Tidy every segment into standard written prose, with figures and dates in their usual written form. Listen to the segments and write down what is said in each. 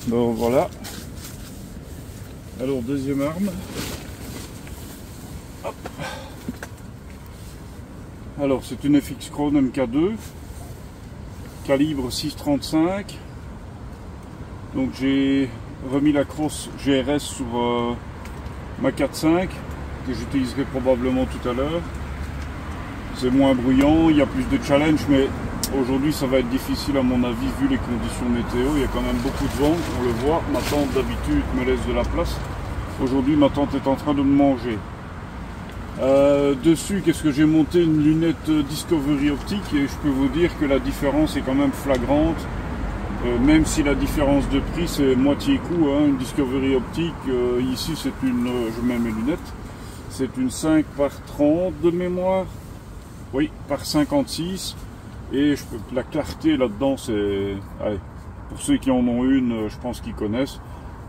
Bon voilà. Alors deuxième arme. Hop. Alors c'est une FX Krone MK2, calibre 6,35. Donc j'ai remis la crosse GRS sur ma 4.5 que j'utiliserai probablement tout à l'heure. C'est moins bruyant, il y a plus de challenge, mais aujourd'hui ça va être difficile à mon avis vu les conditions météo. Il y a quand même beaucoup de vent, on le voit. Ma tante d'habitude me laisse de la place. Aujourd'hui ma tante est en train de me manger. Dessus, qu'est-ce que j'ai monté? Une lunette Discovery optique, et je peux vous dire que la différence est quand même flagrante. Même si la différence de prix c'est moitié coût, hein. Une Discovery optique, ici c'est une, je mets mes lunettes, c'est une 5 par 30 de mémoire, oui, par 56, et la clarté là-dedans c'est, pour ceux qui en ont une, je pense qu'ils connaissent,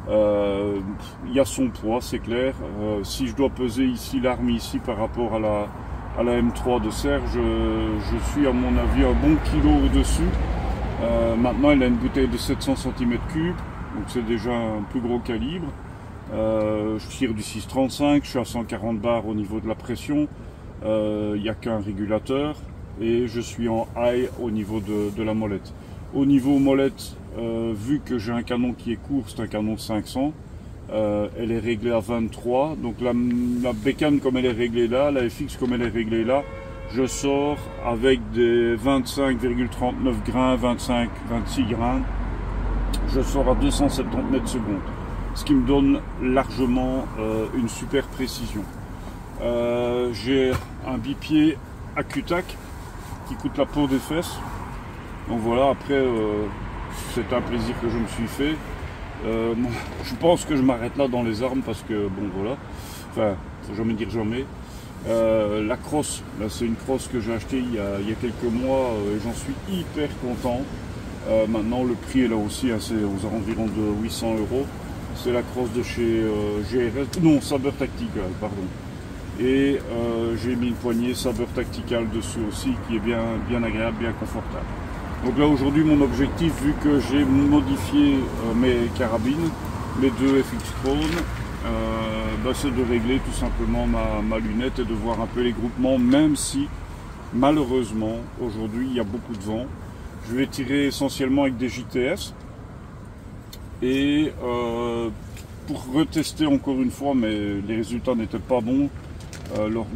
il y a son poids, c'est clair. Si je dois peser ici l'arme ici par rapport à la M3 de Serre, je suis à mon avis un bon kilo au-dessus. Maintenant elle a une bouteille de 700 cm3, donc c'est déjà un plus gros calibre. Je tire du 6,35, je suis à 140 bars au niveau de la pression, il n'y a qu'un régulateur, et je suis en high au niveau de la molette. Au niveau molette, vu que j'ai un canon qui est court, c'est un canon 500, elle est réglée à 23, donc la bécane comme elle est réglée là, la FX comme elle est réglée là, je sors avec des 25,39 grains, 25, 26 grains, je sors à 270 mètres secondes, ce qui me donne largement une super précision. J'ai un bipied à Q-Tac qui coûte la peau des fesses, donc voilà, après c'est un plaisir que je me suis fait. Je pense que je m'arrête là dans les armes parce que bon voilà, enfin faut jamais dire jamais. La crosse, c'est une crosse que j'ai achetée il y a quelques mois et j'en suis hyper content. Maintenant le prix est là aussi, hein, c'est aux environs de 800 €. C'est la crosse de chez GRS, non, Saber Tactical, pardon. Et j'ai mis une poignée Saber Tactical dessus aussi qui est bien agréable, bien confortable. Donc là aujourd'hui mon objectif, vu que j'ai modifié mes carabines, mes deux FX Krone, c'est de régler tout simplement ma lunette et de voir un peu les groupements, même si malheureusement aujourd'hui il y a beaucoup de vent. Je vais tirer essentiellement avec des JTS et pour retester encore une fois, mais les résultats n'étaient pas bons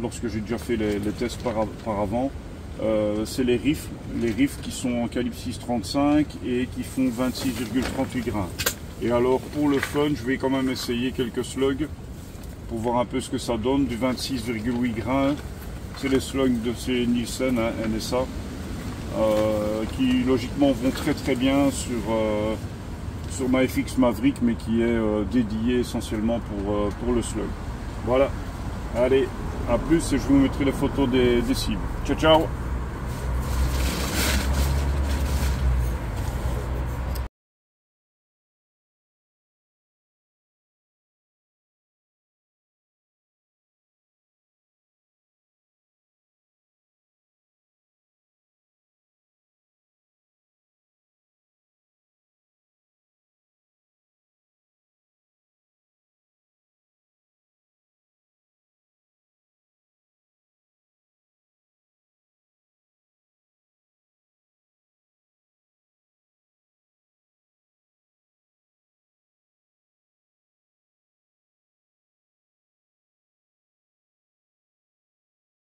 lorsque j'ai déjà fait les tests par avant. C'est les rifles qui sont en calibre 6,35 et qui font 26,38 grains. Et alors pour le fun, je vais quand même essayer quelques slugs pour voir un peu ce que ça donne, du 26,8 grains. C'est les slugs de chez Nielsen, hein, NSA, qui logiquement vont très bien sur ma FX Maverick, mais qui est dédié essentiellement pour le slug. Voilà, allez, à plus et je vous mettrai les photos des cibles. Ciao ciao.